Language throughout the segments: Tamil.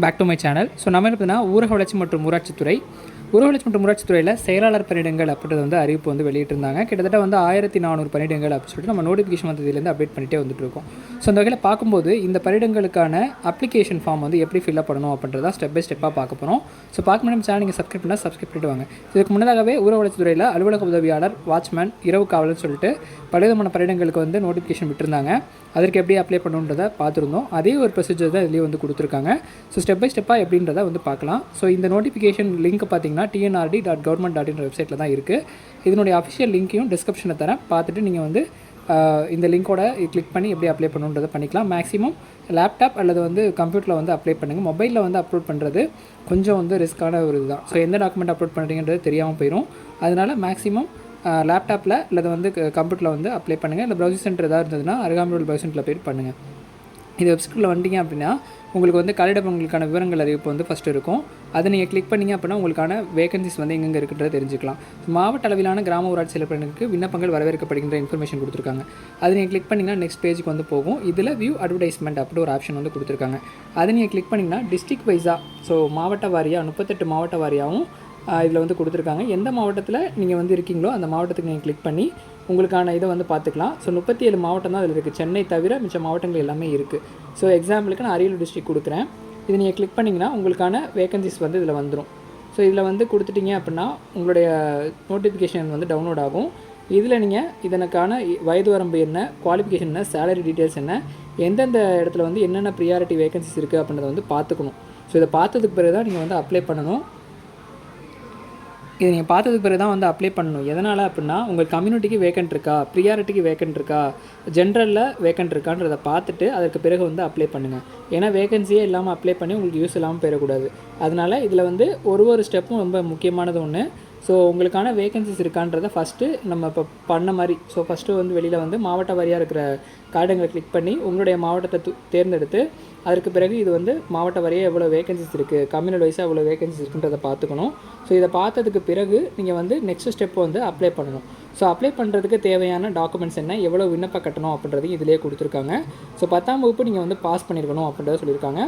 Back to my channel. So நம்ம என்ன பார்த்தீங்கன்னா ஊரக வளர்ச்சி மற்றும் ஊராட்சித்துறை ஊராட்சித்துறையில் செயலாளர் பணியிடங்கள் அப்படின்றது வந்து அறிவிப்பு வந்து வெளியிட்டிருந்தாங்க. கிட்டத்தட்ட வந்து 1400 பணியிடங்கள் அப்படின்னு சொல்லிட்டு நம்ம நோட்டிஃபிகேஷன் வந்ததுலேருந்து அப்டேட் பண்ணிகிட்டே வந்துட்டு இருக்கோம். ஸோ அந்த வகையில் பார்க்கும்போது இந்த பணியிடங்களுக்கான அப்ளிகேஷன் ஃபார்ம் வந்து எப்படி ஃபில்அப் பண்ணணும் அப்படின்றத ஸ்டெப் பை ஸ்டெப்பாக பார்க்க போகிறோம். ஸோ பார்க்க முடியும் சேனல் நீங்கள் சப்ஸ்கிரைப் பண்ணிட்டு வாங்க. இதுக்கு முன்னதாகவே ஊரக வளர்ச்சித்துறையில் அலுவலக உதவியாளர், வாட்ச்மேன், இரவு காவலர்னு சொல்லிட்டு பலவிதமான பணியிடங்களுக்கு வந்து நோட்டிஃபிகேஷன் விட்டுருந்தாங்க. அதற்கு எப்படி அப்ளை பண்ணணுன்றதை பார்த்துருந்தோம். அதே ஒரு ப்ரொசீஜர் தான் இதுலேயே வந்து கொடுத்துருக்காங்க. ஸோ ஸ்டெப் பை ஸ்டெப்பாக எப்படின்றத வந்து பார்க்கலாம். ஸோ இந்த நோட்டிஃபிகேஷன் லிங்க் பார்த்தீங்கன்னா tnrd.government.in வெப்சைட்டில் தான் இருக்குது. இதனுடைய அஃபிஷியல் லிங்க்கையும் டிஸ்கிரிப்ஷனில் தரேன். பார்த்துட்டு நீங்கள் வந்து இந்த லிங்க்கோட கிளிக் பண்ணி எப்படி அப்ளை பண்ணணுன்றதை பண்ணிக்கலாம். மேக்ஸிமம் லேப்டாப் அல்லது வந்து கம்ப்யூட்டரில் வந்து அப்ளை பண்ணுங்கள். மொபைலில் வந்து அப்லோட் பண்ணுறது கொஞ்சம் வந்து ரிஸ்க்கான ஒரு இதுதான். ஸோ எந்த டாக்குமெண்ட் அப்லோட் பண்ணுறீங்கன்றது தெரியாமல் போயிடும். அதனால் மேக்ஸிமம் லேப்டாப்பில் அல்லது வந்து கம்ப்யூட்டரில் வந்து அப்ளை பண்ணுங்கள். இல்லை ப்ரௌசிங் சென்டர் எதாவது இருந்ததுன்னா அருகாமையில் உள்ள ப்ரௌசிங் சென்டரில் போய்ட்டு பண்ணுங்கள். இது வெப்சைட்டில் வந்துட்டிங்க அப்படின்னா உங்களுக்கு வந்து காலியிடங்களுக்கான விவரங்கள் அறிவிப்பு வந்து ஃபஸ்ட்டு இருக்கும். அதை நீங்கள் கிளிக் பண்ணிங்க அப்படின்னா உங்களுக்கான வேகன்சிஸ் வந்து எங்கெங்கே இருக்குன்றதை தெரிஞ்சுக்கலாம். மாவட்ட அளவிலான கிராம ஊராட்சி செயல்படுறதுக்கு விண்ணப்பங்கள் வரவேற்கப்படுகின்ற இன்ஃபர்மேஷன் கொடுத்துருக்காங்க. அதை நீங்கள் கிளிக் பண்ணிங்கன்னா நெக்ஸ்ட் பேஜுக்கு வந்து போகும். இதில் வியூ அட்வர்டைஸ்மெண்ட் அப்படி ஒரு ஆப்ஷன் வந்து கொடுத்துருக்காங்க. அதை நீங்கள் கிளிக் பண்ணிங்கன்னா டிஸ்ட்ரிக்ட் வைஸாக, ஸோ மாவட்ட வாரியாக 38 மாவட்ட வாரியாகவும் இதில் வந்து கொடுத்துருக்காங்க. எந்த மாவட்டத்தில் நீங்கள் வந்து இருக்கீங்களோ அந்த மாவட்டத்துக்கு நீங்கள் கிளிக் பண்ணி உங்களுக்கான இதை வந்து பார்த்துக்கலாம். ஸோ 37 மாவட்டம் தான் அதில் இருக்குது. சென்னை தவிர மிச்ச மாவட்டங்கள் எல்லாமே இருக்குது. ஸோ எக்ஸாம்பிளுக்கு நான் அரியலூர் டிஸ்ட்ரிக்ட் கொடுக்குறேன். இது நீங்கள் கிளிக் பண்ணிங்கன்னா உங்களுக்கான வேகன்சிஸ் வந்து இதில் வந்துடும். ஸோ இதில் வந்து கொடுத்துட்டிங்க அப்படின்னா உங்களுடைய நோட்டிஃபிகேஷன் வந்து டவுன்லோட் ஆகும். இதில் நீங்கள் இதனுக்கான வயது வரம்பு என்ன, குவாலிஃபிகேஷன் என்ன, சேலரி டீட்டெயில்ஸ் என்ன, எந்தெந்த இடத்துல வந்து என்னென்ன ப்ரியாரிட்டி வேகன்சிஸ் இருக்குது அப்படின்றத வந்து பார்த்துக்கணும். ஸோ இதை பார்த்ததுக்கு பிறகு தான் நீங்கள் வந்து அப்ளை பண்ணணும். இதை நீங்கள் பார்த்ததுக்கு பிறகு தான் வந்து அப்ளை பண்ணணும். எதனால் அப்படின்னா உங்கள் கம்யூனிட்டிக்கு வேக்கண்ட் இருக்கா, ப்ரியாரிட்டிக்கு வேக்கண்ட் இருக்கா, ஜென்ரலில் வேக்கண்ட் இருக்கான்றதை பார்த்துட்டு அதற்கு பிறகு வந்து அப்ளை பண்ணுங்கள். ஏன்னா வேகன்சியே இல்லாமல் அப்ளை பண்ணி உங்களுக்கு யூஸ் இல்லாமல் போயிடக்கூடாது. அதனால் இதில் வந்து ஒரு ஸ்டெப்பும் ரொம்ப முக்கியமானது ஒன்று. ஸோ உங்களுக்கான வேகன்சிஸ் இருக்கான்றதை ஃபஸ்ட்டு நம்ம இப்போ பண்ண மாதிரி, ஸோ ஃபஸ்ட்டு வந்து வெளியில் வந்து மாவட்ட வாரியாக இருக்கிற கார்டுங்களை கிளிக் பண்ணி உங்களுடைய மாவட்டத்தை தேர்ந்தெடுத்து அதற்கு பிறகு இது வந்து மாவட்ட வாரியாக எவ்வளோ வேகன்சிஸ் இருக்குது, கம்யூனல் வைஸாக எவ்வளோ வேகன்சிஸ் இருக்குன்றதை பார்த்துக்கணும். ஸோ இதை பார்த்ததுக்கு பிறகு நீங்கள் வந்து நெக்ஸ்ட் ஸ்டெப் வந்து அப்ளை பண்ணணும். ஸோ அப்ளை பண்ணுறதுக்கு தேவையான டாக்குமெண்ட்ஸ் என்ன, எவ்வளோ விண்ணப்ப கட்டணும் அப்படின்றதையும் இதிலே கொடுத்துருக்காங்க. ஸோ 10ஆம் வகுப்பு நீங்கள் வந்து பாஸ் பண்ணியிருக்கணும் அப்படின்றத சொல்லியிருக்காங்க.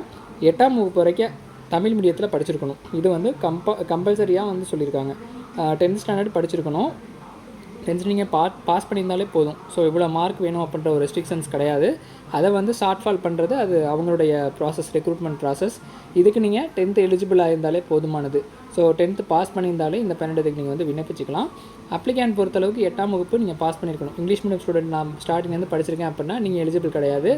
8ஆம் வகுப்பு வரைக்கும் தமிழ் மீடியத்தில் படிச்சிருக்கணும். இது வந்து கம்பல்சரியாக வந்து சொல்லியிருக்காங்க. 10th ஸ்டாண்டர்ட் படிச்சிருக்கணும். 10th நீங்கள் பாஸ் பண்ணியிருந்தாலே போதும். ஸோ இவ்வளோ மார்க் வேணும் அப்படின்ற ஒரு ரெஸ்ட்ரிக்ஷன்ஸ் கிடையாது. அதை வந்து ஷார்ட் ஃபால் பண்ணுறது அது அவங்களுடைய ப்ராசஸ், ரெக்ரூட்மெண்ட் ப்ராசஸ். இதுக்கு நீங்கள் 10th எலிஜிபிள் ஆகியிருந்தாலே போதுமானது. ஸோ 10th பாஸ் பண்ணியிருந்தாலே இந்த பணியிடத்துக்கு நீங்கள் வந்து விண்ணப்பிச்சிக்கலாம். அப்ளிகேண்ட் பொறுத்தளவுக்கு 8ஆம் வகுப்பு நீங்கள் பாஸ் பண்ணியிருக்கணும். இங்கிலீஷ் மீடியம் ஸ்டூடெண்ட் நான் ஸ்டார்டிங்லேருந்து படிச்சிருக்கேன் அப்படின்னா நீங்கள் எலிஜிபிள் கிடையாது.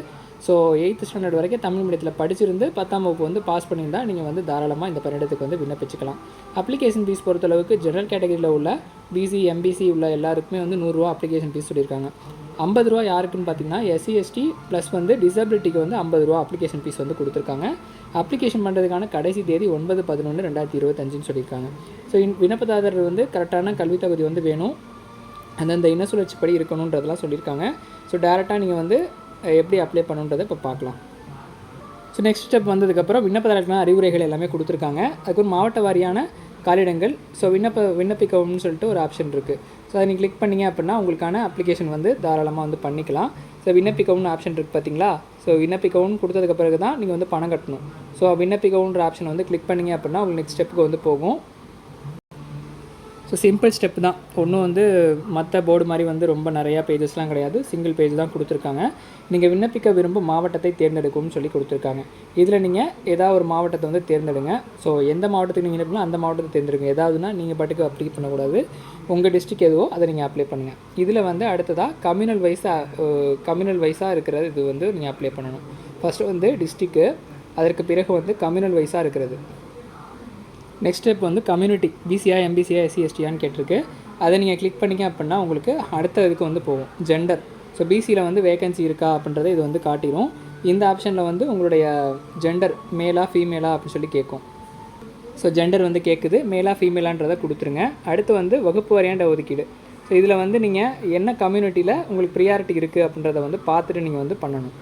ஸோ 8th ஸ்டாண்டர்ட் வரைக்கும் தமிழ் மீடியத்தில் படிச்சிருந்து 10ஆம் வகுப்பு வந்து பாஸ் பண்ணியிருந்தால் நீங்கள் வந்து தாராளமாக இந்த பணியிடத்துக்கு வந்து விண்ணப்பிச்சிக்கலாம். அப்ளிகேஷன் ஃபீஸ் பொறுத்தளவுக்கு ஜென்ரல் கேட்டகரியில் உள்ள பிசி, எம்பிசி உள்ள எல்லாருக்குமே வந்து 100 ரூபா அப்ளிகேஷன் ஃபீஸ் சொல்லியிருக்காங்க. 50 ரூபா யாருக்குன்னு பார்த்தீங்கன்னா எஸ்சி, எஸ்டி ப்ளஸ் வந்து டிசபிலிட்டிக்கு வந்து 50 ரூபா அப்ளிகேஷன் ஃபீஸ் வந்து கொடுத்துருக்காங்க. அப்ளிகேஷன் பண்ணுறதுக்கான கடைசி தேதி 9/11/2025 சொல்லியிருக்காங்க. ஸோ விண்ணப்பதாரர் வந்து கரெக்டான கல்வி தகுதி வந்து வேணும், அந்தந்த இன சுழற்சிப்படி இருக்கணுன்றதெல்லாம் சொல்லியிருக்காங்க. ஸோ டேரெக்டாக நீங்கள் வந்து எப்படி அப்ளை பண்ணுன்றதை இப்போ பார்க்கலாம். ஸோ நெக்ஸ்ட் ஸ்டெப் வந்ததுக்கப்புறம் விண்ணப்பதாரர்களுக்கான அறிவுரைகள் எல்லாமே கொடுத்துருக்காங்க. அதுக்கு ஒரு மாவட்ட வாரியான காலிடங்கள், ஸோ விண்ணப்பிக்கவும்னு சொல்லிட்டு ஒரு ஆப்ஷன் இருக்குது. ஸோ அதை நீங்கள் கிளிக் பண்ணிங்க அப்படின்னா உங்களுக்கான அப்ளிகேஷன் வந்து தாராளமாக வந்து பண்ணிக்கலாம். ஸோ விண்ணப்பிக்கவும்னு ஆப்ஷன் இருக்குது பார்த்தீங்களா. ஸோ விண்ணப்பிக்கவும்னு கொடுத்ததுக்கு பிறகு தான் நீங்கள் வந்து பணம் கட்டணும். ஸோ விண்ணப்பிக்கவுன்ற ஆப்ஷன் வந்து கிளிக் பண்ணிங்க அப்படின்னா உங்களுக்கு நெக்ஸ்ட் ஸ்டெப்புக்கு வந்து போகும். ஸோ சிம்பிள் ஸ்டெப் தான், ஒன்றும் வந்து மற்ற போர்டு மாதிரி வந்து ரொம்ப நிறையா பேஜஸ்லாம் கிடையாது. சிங்கிள் பேஜ் தான் கொடுத்துருக்காங்க. நீங்கள் விண்ணப்பிக்க விரும்பும் மாவட்டத்தை தேர்ந்தெடுக்கும்னு சொல்லி கொடுத்துருக்காங்க. இதில் நீங்கள் ஏதாவது ஒரு மாவட்டத்தை வந்து தேர்ந்தெடுங்க. ஸோ எந்த மாவட்டத்துக்கு நீங்கள் இருக்கணும் அந்த மாவட்டத்தை தேர்ந்தெடுங்க. ஏதாவதுனா நீங்கள் பாட்டுக்கு அப்ளை பண்ணக்கூடாது. உங்கள் டிஸ்ட்ரிக் எதுவோ அதை நீங்கள் அப்ளை பண்ணுங்கள். இதில் வந்து அடுத்ததாக கம்யூனல் வைஸாக இருக்கிறது இது வந்து நீங்கள் அப்ளை பண்ணணும். ஃபஸ்ட்டு வந்து டிஸ்ட்ரிக்கு, அதற்கு பிறகு வந்து கம்யூனல் வைஸாக இருக்கிறது. நெக்ஸ்ட் ஸ்டெப் வந்து கம்யூனிட்டி, பிசியா, எம்பிசியா, எஸ்சி, எஸ்டியான்னு கேட்டிருக்கு. அதை நீங்கள் கிளிக் பண்ணிங்க அப்படின்னா உங்களுக்கு அடுத்த இதுக்கு வந்து போகும். ஜெண்டர், ஸோ பிசியில் வந்து வேகன்சி இருக்கா அப்படின்றத இது வந்து காட்டிடும். இந்த ஆப்ஷனில் வந்து உங்களுடைய ஜெண்டர் மேலா ஃபீமேலா அப்படின்னு சொல்லி கேட்கும். ஸோ ஜெண்டர் வந்து கேட்குது, மேலா ஃபீமேலான்றதை கொடுத்துருங்க. அடுத்து வந்து வகுப்பு வாரியாண்ட ஒதுக்கீடு. ஸோ இதில் வந்து நீங்கள் என்ன கம்யூனிட்டியில் உங்களுக்கு ப்ரியாரிட்டி இருக்குது அப்படின்றத வந்து பார்த்துட்டு நீங்கள் வந்து பண்ணணும்.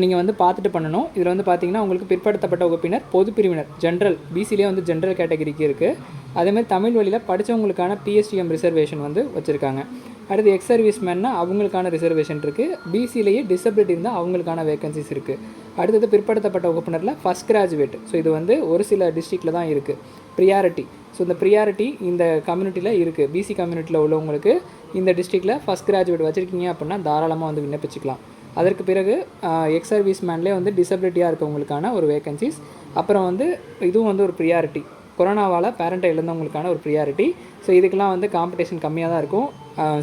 நீங்கள் வந்து பார்த்துட்டு பண்ணணும். இதில் வந்து பார்த்தீங்கன்னா உங்களுக்கு பிற்படுத்தப்பட்ட வகுப்பினர், பொது பிரிவினர், ஜென்ரல், பிசிலே வந்து ஜென்ரல் கேட்டகரிக்கு இருக்குது. அதேமாதிரி தமிழ் வழியில் படித்தவங்களுக்கான பிஎஸ்டிஎம் ரிசர்வேஷன் வந்து வச்சுருக்காங்க. அடுத்து எக்ஸ் சர்வீஸ் மேன்னா அவங்களுக்கான ரிசர்வேஷன் இருக்குது. பிசிலேயே டிசபிலிட்டி இருந்தால் அவங்களுக்கான வேகன்சிஸ் இருக்குது. அடுத்தது பிற்படுத்தப்பட்ட வகுப்பினரில் ஃபஸ்ட் கிராஜுவேட். ஸோ இது வந்து ஒரு சில டிஸ்ட்ரிக்டில் தான் இருக்குது ப்ரியாரிட்டி. ஸோ இந்த ப்ரியாரிட்டி இந்த கம்யூனிட்டியில் இருக்குது. பிசி கம்யூனிட்டியில் உள்ளவங்களுக்கு இந்த டிஸ்ட்ரிக்டில் ஃபஸ்ட் கிராஜுவேட் வச்சுருக்கீங்க அப்படின்னா தாராளமாக வந்து விண்ணப்பிச்சிக்கலாம். அதற்கு பிறகு எக்ஸ் சர்வீஸ் மேன்லேயே வந்து டிசபிலிட்டியாக இருக்கவங்களுக்கான ஒரு வேகன்சிஸ். அப்புறம் வந்து இதுவும் வந்து ஒரு ப்ரியாரிட்டி, கொரோனாவால் பேரண்ட்டை இழந்தவங்களுக்கான ஒரு ப்ரியாரிட்டி. ஸோ இதுக்கெலாம் வந்து காம்படிஷன் கம்மியாக தான் இருக்கும்.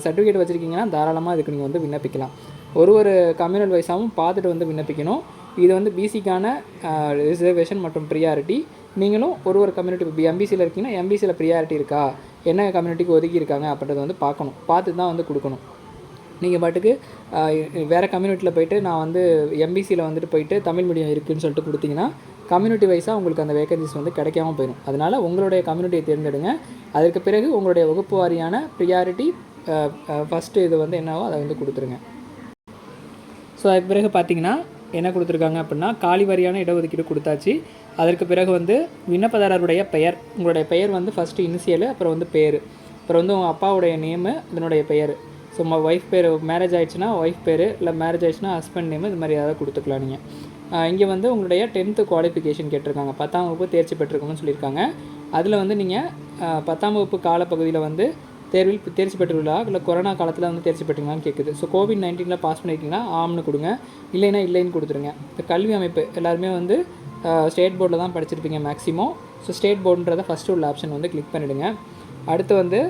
சர்டிஃபிகேட் வச்சுருக்கீங்கன்னா தாராளமாக இதுக்கு நீங்கள் வந்து விண்ணப்பிக்கலாம். ஒரு கம்யூனல் வைஸாகவும் பார்த்துட்டு வந்து விண்ணப்பிக்கணும். இது வந்து பிசிக்கான ரிசர்வேஷன் மற்றும் ப்ரியாரிட்டி. நீங்களும் ஒரு கம்யூனிட்டி இப்போ எம்பிசியில் இருக்கீங்கன்னா எம்பிசியில் ப்ரியாரிட்டி இருக்கா, என்ன கம்யூனிட்டிக்கு ஒதுக்கி இருக்காங்க அப்படின்றத வந்து பார்க்கணும். பார்த்து தான் வந்து கொடுக்கணும். நீங்கள் பாட்டுக்கு வேறு கம்யூனிட்டியில் போய்ட்டு நான் வந்து எம்பிசியில் வந்துட்டு போயிட்டு தமிழ் மீடியம் இருக்குதுன்னு சொல்லிட்டு கொடுத்தீங்கன்னா கம்யூனிட்டி வைஸாக உங்களுக்கு அந்த வேகன்சிஸ் வந்து கிடைக்காமல் போயிடும். அதனால் உங்களுடைய கம்யூனிட்டியை தேர்ந்தெடுங்க. அதற்கு பிறகு உங்களுடைய வகுப்பு வாரியான ப்ரியாரிட்டி ஃபஸ்ட்டு இது வந்து என்னவோ அதை வந்து கொடுத்துருங்க. ஸோ அதுக்கு பிறகு பார்த்திங்கன்னா என்ன கொடுத்துருக்காங்க அப்படின்னா காலி வாரியான இடஒதுக்கீடு கொடுத்தாச்சு. அதற்கு பிறகு வந்து விண்ணப்பதாரருடைய பெயர், உங்களுடைய பெயர் வந்து ஃபஸ்ட்டு இனிஷியலு, அப்புறம் வந்து பேர், அப்புறம் வந்து உங்கள் அப்பாவுடைய நேமு, இதனுடைய பெயர். ஸோ ஒய்ஃப் பேர், மேரேஜ் ஆகிடுச்சுன்னா ஒய்ஃப் பேர், இல்லை மேரேஜ் ஆகிடுச்சுன்னா ஹஸ்பண்ட் நேமு, இது மாதிரி ஏதாவது கொடுத்துக்கலாம் நீங்கள். இங்கே வந்து உங்களுடைய 10th குவாலிஃபிகேஷன் கேட்டிருக்காங்க. 10ஆம் வகுப்பு தேர்ச்சி பெற்றிருக்கணும்னு சொல்லியிருக்காங்க. அதில் வந்து நீங்கள் 10ஆம் வகுப்பு காலப்பகுதியில் வந்து தேர்வில் தேர்ச்சி பெற்றுள்ளா, இல்லை கொரோனா காலத்தில் வந்து தேர்ச்சி பெற்றீங்களான்னு கேட்குது. ஸோ கோவிட்-19 பாஸ் பண்ணியிருக்கீங்கன்னா ஆம்னு கொடுங்க, இல்லைன்னா இல்லைன்னு கொடுத்துருங்க. இப்போ கல்வி அமைப்பு எல்லாருமே வந்து ஸ்டேட் போர்டில் தான் படிச்சிருப்பீங்க மேக்ஸிமம். ஸோ ஸ்டேட் போர்டுன்றதை ஃபஸ்ட்டு உள்ள ஆப்ஷன் வந்து கிளிக் பண்ணிவிடுங்க. அடுத்து வந்து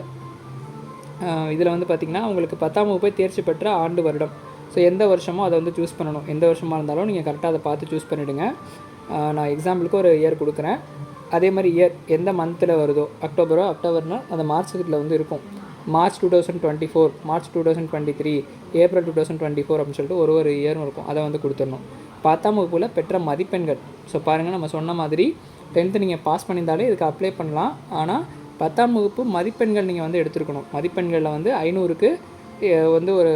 இதில் வந்து பார்த்திங்கன்னா உங்களுக்கு 10ஆம் வகுப்பை தேர்ச்சி பெற்ற ஆண்டு வருடம். ஸோ எந்த வருஷமோ அதை வந்து சூஸ் பண்ணணும். எந்த வருஷமாக இருந்தாலும் நீங்கள் கரெக்டாக அதை பார்த்து சூஸ் பண்ணிவிடுங்க. நான் எக்ஸாம்பிளுக்கு ஒரு இயர் கொடுக்குறேன். அதே மாதிரி இயர் எந்த மந்தில் வருதோ, அக்டோபர்னால் அந்த மார்ச்சில் வந்து இருக்கும். மார்ச் 2024, மார்ச் 2023, ஏப்ரல் 2024 அப்படின்னு சொல்லிட்டு ஒரு இயரும் இருக்கும். அதை வந்து கொடுத்துடணும். 10ஆம் வகுப்பில் பெற்ற மதிப்பெண்கள். ஸோ பாருங்கள், நம்ம சொன்ன மாதிரி 10th நீங்கள் பாஸ் பண்ணியிருந்தாலே இதுக்கு அப்ளை பண்ணலாம். ஆனால் 10ஆம் வகுப்பு மதிப்பெண்கள் நீங்கள் வந்து எடுத்துருக்கணும். மதிப்பெண்களில் வந்து 500க்கு வந்து ஒரு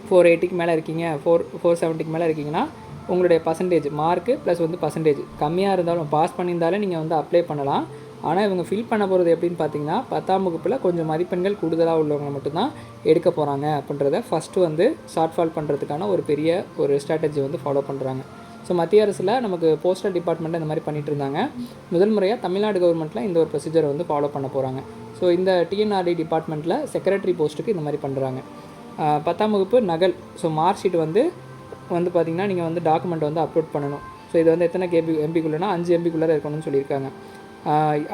480க்கு மேலே இருக்கீங்க, 470க்கு மேலே இருக்கீங்கன்னா உங்களுடைய பர்சன்டேஜ் மார்க்கு ப்ளஸ் வந்து பர்சன்டேஜ் கம்மியாக இருந்தாலும் பாஸ் பண்ணியிருந்தாலே நீங்கள் வந்து அப்ளை பண்ணலாம். ஆனால் இவங்க ஃபில் பண்ண போகிறது எப்படின்னு பார்த்தீங்கன்னா 10ஆம் வகுப்பில் கொஞ்சம் மதிப்பெண்கள் கூடுதலாக உள்ளவங்க மட்டும்தான் எடுக்க போகிறாங்க அப்படின்றத ஃபஸ்ட்டு வந்து ஷார்ட் ஃபால் பண்ணுறதுக்கான ஒரு பெரிய ஸ்ட்ராட்டஜி வந்து ஃபாலோ பண்ணுறாங்க. ஸோ மத்திய அரசில் நமக்கு போஸ்டல் டிபார்ட்மெண்ட்டில் இந்த மாதிரி பண்ணிகிட்டு இருந்தாங்க. முதல் முறையாக தமிழ்நாடு கவர்மெண்ட்டில் இந்த ஒரு ப்ரொசீஜரை வந்து ஃபாலோ பண்ண போகிறாங்க. ஸோ இந்த டிஎன்ஆர்டி டிபார்ட்மெண்ட்டில் செக்ரட்டரி போஸ்ட்டுக்கு இந்த மாதிரி பண்ணுறாங்க. 10ஆம் வகுப்பு நகல். ஸோ மார்க் ஷீட் வந்து பார்த்திங்கன்னா நீங்கள் வந்து டாக்குமெண்ட் வந்து அப்லோட் பண்ணணும். ஸோ இது வந்து எத்தனை எம்பிக்குள்ளேனா 5 எம்பிக்குள்ளே இருக்கணும்னு சொல்லியிருக்காங்க.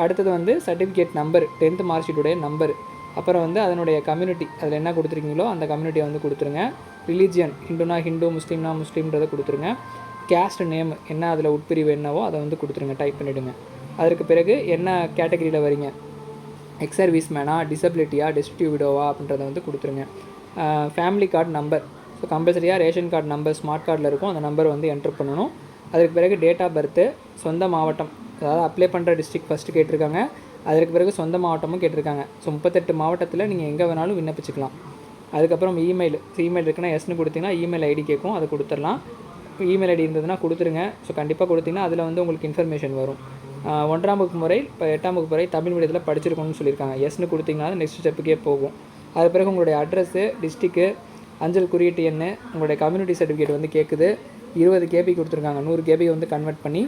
அடுத்தது வந்து சர்டிஃபிகேட் நம்பர், 10th மார்க் ஷீட்டுடைய நம்பர், அப்புறம் வந்து அதனுடைய கம்யூனிட்டி, அதில் என்ன கொடுத்துருக்கீங்களோ அந்த கம்யூனிட்டியை வந்து கொடுத்துருங்க. ரிலீஜியன், ஹிந்துனா ஹிந்து, முஸ்லீம்னா முஸ்லீம்ன்றதை கொடுத்துருங்க. கேஸ்ட் நேம் என்ன, அதில் உட்பிரிவு என்னவோ அதை வந்து கொடுத்துருங்க, டைப் பண்ணிவிடுங்க. அதற்கு பிறகு என்ன கேட்டகரியில் வரீங்க, எக்ஸ் சர்வீஸ் மேனா, டிசபிலிட்டியா, டெஸ்டிடியூட் விடோவா அப்படின்றத வந்து கொடுத்துருங்க. Family card number. ஸோ கம்பல்சரியாக ரேஷன் கார்டு நம்பர் ஸ்மார்ட் கார்டில் இருக்கும், அந்த நம்பர் வந்து என்ட்ரு பண்ணணும். அதுக்கு பிறகு டேட் ஆஃப் பர்த்து, சொந்த மாவட்டம், அதாவது அப்ளை பண்ணுற டிஸ்ட்ரிக்ட் ஃபஸ்ட்டு கேட்டிருக்காங்க. அதற்கு பிறகு சொந்த மாவட்டமும் கேட்டிருக்காங்க. ஸோ 38 மாவட்டத்தில் நீங்கள் எங்கே வேணாலும் விண்ணப்பிச்சுக்கலாம். அதுக்கப்புறம் இமெயில் இருக்குன்னா எஸ்ன்னு கொடுத்தீங்கன்னா இமெயில் ஐடி கேட்கும், அதை கொடுத்துடலாம். இமெயில் ஐடி இருந்ததுன்னா கொடுத்துருங்க. ஸோ கண்டிப்பாக கொடுத்தீங்கன்னா அதில் வந்து உங்களுக்கு இன்ஃபர்மேஷன் வரும். 1ஆம் வகுப்பு முறை, இப்போ 8ஆம் வகுப்பு முறை தமிழ் மீடியத்தில் படிச்சிருக்கணும்னு சொல்லியிருக்காங்க. எஸ்ன்னு கொடுத்தீங்கன்னா நெக்ஸ்ட் ஸ்டெப்புக்கே போகும். அது பிறகு உங்களுடைய அட்ரஸ்ஸு, டிஸ்ட்ரிக்கு, அஞ்சல் குறியீட்டு எண், உங்களுடைய கம்யூனிட்டி சர்டிஃபிகேட் வந்து கேட்குது. 20 KB கொடுத்துருக்காங்க. 100 KB வந்து கன்வெர்ட் பண்ணி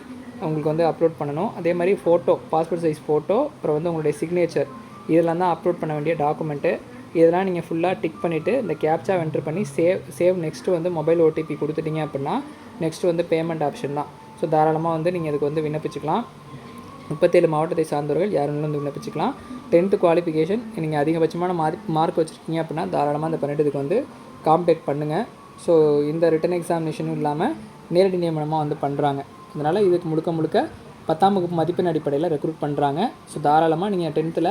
உங்களுக்கு வந்து அப்லோட் பண்ணணும். அதே மாதிரி ஃபோட்டோ, பாஸ்போர்ட் சைஸ் ஃபோட்டோ, அப்புறம் வந்து உங்களுடைய சிக்னேச்சர், இதெல்லாம் தான் அப்லோட் பண்ண வேண்டிய டாக்குமெண்ட்டு. இதெல்லாம் நீங்கள் ஃபுல்லாக டிக் பண்ணிவிட்டு இந்த கேப்சா என்ட்ரு பண்ணி சேவ் நெக்ஸ்ட்டு வந்து மொபைல் OTP கொடுத்துட்டீங்க அப்படின்னா நெக்ஸ்ட்டு வந்து பேமெண்ட் ஆப்ஷன் தான். ஸோ தாராளமாக வந்து நீங்கள் இதுக்கு வந்து விண்ணப்பிச்சுக்கலாம். 37 மாவட்டத்தை சார்ந்தவர்கள் யாரும் வந்து விண்ணப்பிச்சுக்கலாம். 10th குவாலிஃபிகேஷன் நீங்கள் அதிகபட்சமான மார்க் வச்சுருக்கீங்க அப்படின்னா தாராளமாக அந்த பண்ணிட்டு வந்து காம்பேக்ட் பண்ணுங்கள். ஸோ இந்த ரிட்டன் எக்ஸாமினேஷனும் இல்லாமல் நேரடி நியமனமாக வந்து பண்ணுறாங்க. அதனால் இதுக்கு முழுக்க 10ஆம் வகுப்பு மதிப்பெண் அடிப்படையில் ரெக்ரூட் பண்ணுறாங்க. ஸோ தாராளமாக நீங்கள் 10th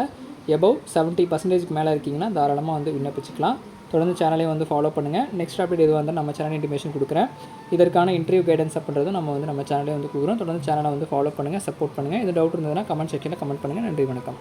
எபவ் 70% மேலே இருக்கீங்கன்னா தாராளமாக வந்து விண்ணப்பிச்சுக்கலாம். தொடர்ந்து சேனலையும் வந்து ஃபாலோ பண்ணுங்கள். நெக்ஸ்ட் அப்டேட் எதுவாக இருந்தால் நம்ம சேனல் இன்டிமேஷன் கொடுக்குறேன். இதற்கான இன்டர்வியூ கைடன்ஸ் அப்படின்றதும் நம்ம சேனலே வந்து கொடுக்குறோம். தொடர்ந்து சேனலை வந்து ஃபாலோ பண்ணுங்கள், சப்போர்ட் பண்ணுங்கள். இது டவுட் இருந்ததுன்னா கமெண்ட் செக்ஷனில் கமெண்ட் பண்ணுங்கள். நன்றி, வணக்கம்.